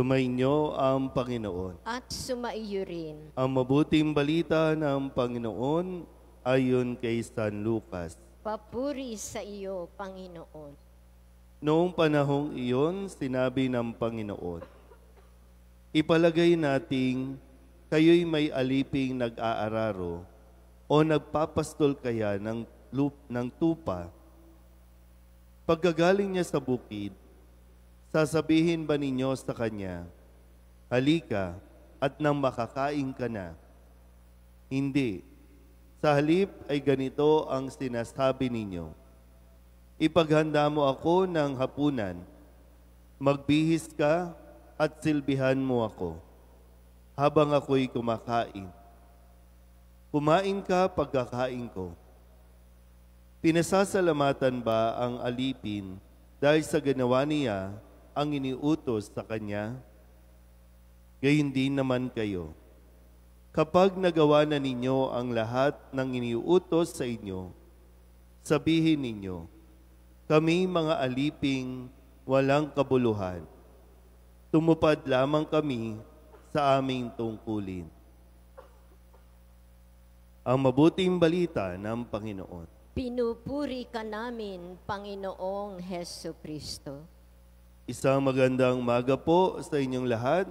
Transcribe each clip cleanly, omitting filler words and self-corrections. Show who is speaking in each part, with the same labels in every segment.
Speaker 1: Sumainyo ang Panginoon.
Speaker 2: At sumaiyo rin.
Speaker 1: Ang mabuting balita ng Panginoon ayon kay San Lucas.
Speaker 2: Papuri sa iyo, Panginoon.
Speaker 1: Noong panahong iyon, sinabi ng Panginoon, ipalagay nating kayo'y may aliping nag-aararo o nagpapastol kaya ng tupa. Pagkagaling niya sa bukid, sasabihin ba ninyo sa kanya, halika at nang makakain ka na? Hindi. Sa halip ay ganito ang sinasabi ninyo. Ipaghanda mo ako ng hapunan, magbihis ka at silbihan mo ako, habang ako'y kumakain. Kumain ka pagkakain ko. Pinasasalamatan ba ang alipin dahil sa ginawa niya ang iniutos sa kanya? Gayon din naman kayo. Kapag nagawa na ninyo ang lahat ng iniutos sa inyo, sabihin ninyo, kami mga aliping walang kabuluhan. Tumupad lamang kami sa aming tungkulin. Ang mabuting balita ng Panginoon.
Speaker 2: Pinupuri ka namin, Panginoong Hesus Kristo.
Speaker 1: Isang magandang umaga po sa inyong lahat.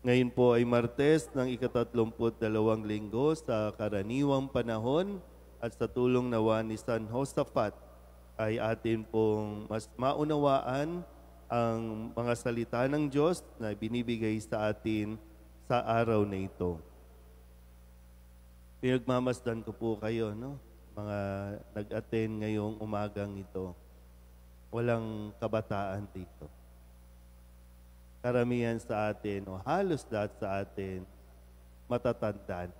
Speaker 1: Ngayon po ay Martes ng ika-32 linggo sa karaniwang panahon at sa tulong nawa ni San Josaphat ay atin pong mas maunawaan ang mga salita ng Diyos na binibigay sa atin sa araw na ito. Pinagmamasdan ko po kayo, no? Mga nag-attend ngayong umagang ito. Walang kabataan dito. Karamihan sa atin, o halos lahat sa atin, matatanda na.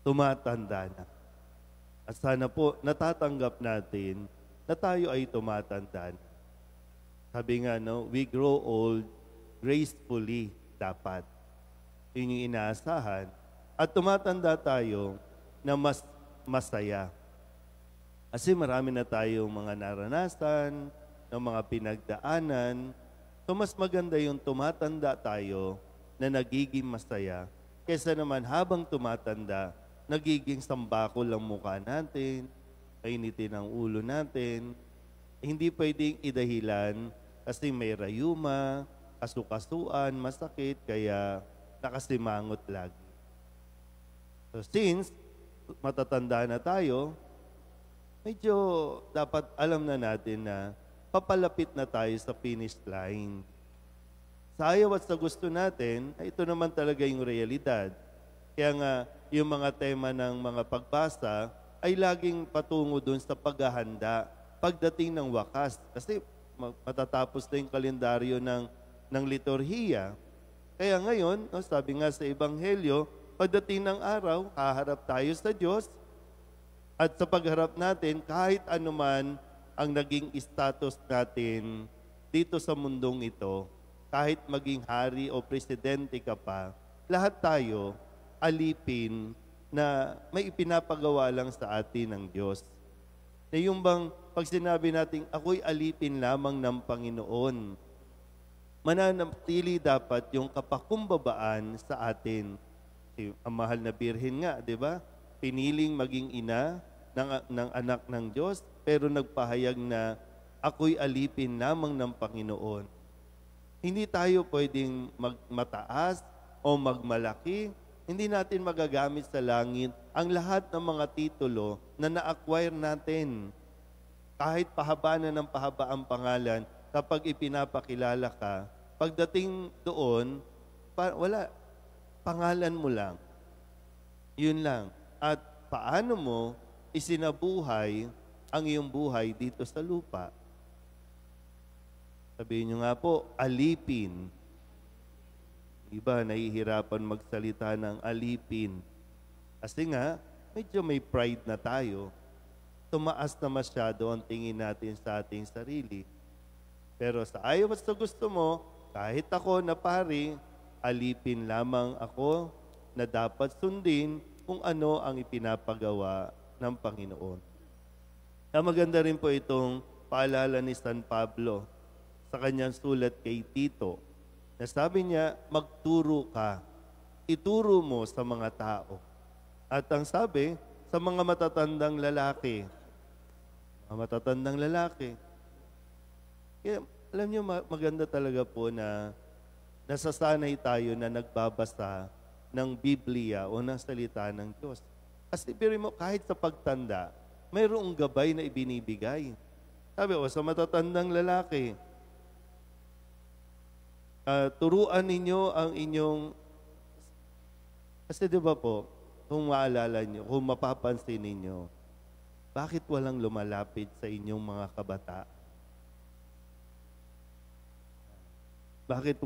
Speaker 1: Tumatanda na. At sana po natatanggap natin na tayo ay tumatanda na. Sabi nga, no, we grow old gracefully dapat. Yun yung inaasahan. At tumatanda tayo na mas masaya. Kasi marami na tayong mga naranasan, ng mga pinagdaanan. So mas maganda yung tumatanda tayo na nagiging masaya kaysa naman habang tumatanda, nagiging sambakol ang mukha natin, kainitin ang ulo natin. Hindi pwedeng idahilan kasi may rayuma, kasukasuan, masakit, kaya nakasimangot lagi. So since matatanda na tayo, medyo dapat alam na natin na papalapit na tayo sa finish line. Sa ayaw at sa gusto natin, ito naman talaga yung realidad. Kaya nga, yung mga tema ng mga pagbasa ay laging patungo dun sa paghahanda pagdating ng wakas. Kasi matatapos na yung kalendaryo ng liturhiya. Kaya ngayon, no, sabi nga sa Ebanghelyo, pagdating ng araw, haharap tayo sa Diyos. At sa pagharap natin, kahit anuman ang naging status natin dito sa mundong ito, kahit maging hari o presidente ka pa, lahat tayo alipin na may ipinapagawa lang sa atin ng Diyos. Na yung bang pag sinabi natin, ako'y alipin lamang ng Panginoon, mananatili dapat yung kapakumbabaan sa atin. Ang mahal na birhen nga, di ba? Piniling maging ina ng anak ng Diyos, pero nagpahayag na ako'y alipin lamang ng Panginoon. Hindi tayo pwedeng magmataas o magmalaki. Hindi natin magagamit sa langit ang lahat ng mga titulo na na-acquire natin. Kahit pahaba na ng pahaba ang pangalan, kapag ipinapakilala ka, pagdating doon, wala, pangalan mo lang. Yun lang. At paano mo isinabuhay ang iyong buhay dito sa lupa? Sabihin nyo nga po, alipin. Iba, nahihirapan magsalita ng alipin. Kasi nga, medyo may pride na tayo. Tumaas na masyado ang tingin natin sa ating sarili. Pero sa ayaw at sa gusto mo, kahit ako na pari, alipin lamang ako na dapat sundin kung ano ang ipinapagawa ng Panginoon. Maganda rin po itong paalala ni San Pablo sa kanyang sulat kay Tito, na sabi niya, magturo ka. Ituro mo sa mga tao. At ang sabi, sa mga matatandang lalaki, kaya, alam niyo, maganda talaga po na nasasanay tayo na nagbabasa ng Biblia o ng salita ng Diyos. Kasi pero mo, kahit sa pagtanda, mayroong gabay na ibinibigay. Sabi, sa matatandang lalaki, turuan ninyo ang inyong, kasi di ba po, kung maalala nyo, kung mapapansin ninyo, bakit walang lumalapit sa inyong mga kabataan? Bakit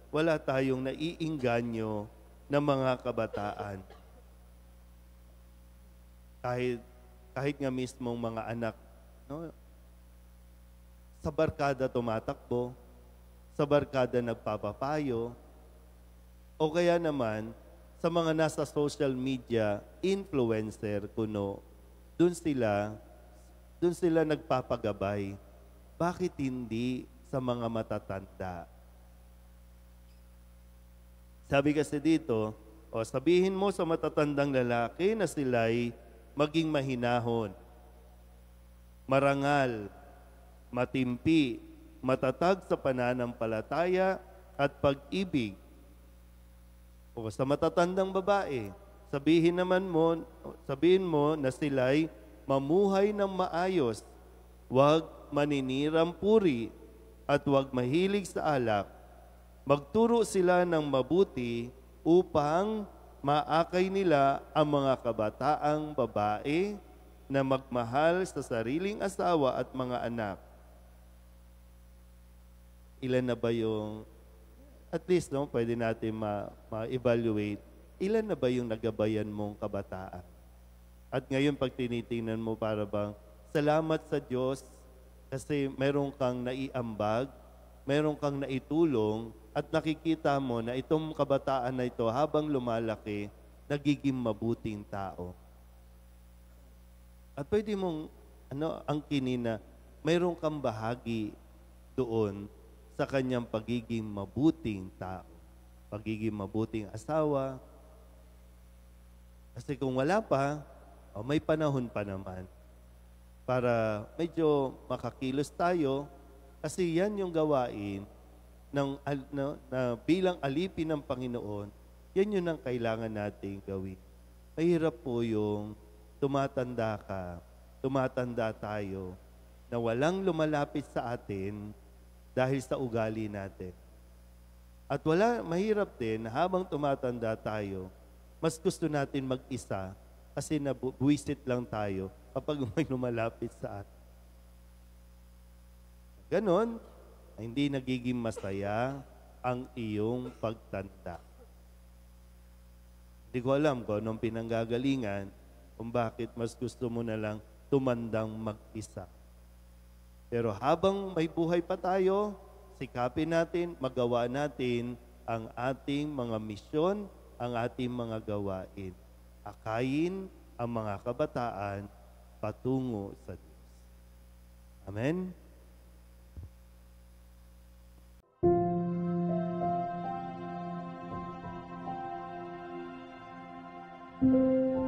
Speaker 1: wala tayong naiingganyo ng mga kabataan? Kahit nga mismong mga anak, no? Sa barkada tumatakbo, sa barkada nagpapapayo, o kaya naman sa mga nasa social media, influencer, kuno, dun sila nagpapagabay. Bakit hindi sa mga matatanda? Sabi kasi dito, sabihin mo sa matatandang lalaki na sila'y maging mahinahon, marangal, matimpi, matatag sa pananampalataya at pag-ibig. O sa matatandang babae, sabihin mo na sila'y mamuhay ng maayos, huwag maninirang puri at huwag mahilig sa alak. Magturo sila ng mabuti upang maakay nila ang mga kabataang babae na magmahal sa sariling asawa at mga anak. Ilan na ba yung, at least pwede natin ma-evaluate, ilan na ba yung nagabayan mong kabataan? At ngayon pag tinitingnan mo, para bang, salamat sa Diyos kasi meron kang naiambag, meron kang naitulong, at nakikita mo na itong kabataan na ito habang lumalaki, nagiging mabuting tao. At pwede mong angkinin na mayroon kang bahagi doon sa kanyang pagiging mabuting tao, pagiging mabuting asawa. Kasi kung wala pa, may panahon pa naman para medyo makakilos tayo, kasi yan yung gawain na bilang alipin ng Panginoon. Yan yun ang kailangan nating gawin. Mahirap po yung tumatanda tayo, na walang lumalapit sa atin dahil sa ugali natin. At mahirap din, habang tumatanda tayo, mas gusto natin mag-isa kasi nabuwisit lang tayo kapag may lumalapit sa atin. Ganon, hindi nagiging masaya ang iyong pagtanda. Hindi ko alam kung anong pinanggagalingan, kung bakit mas gusto mo na lang tumandang mag-isa. Pero habang may buhay pa tayo, sikapin natin, magawa natin ang ating mga misyon, ang ating mga gawain. Akayin ang mga kabataan patungo sa Diyos. Amen?
Speaker 3: Thank you.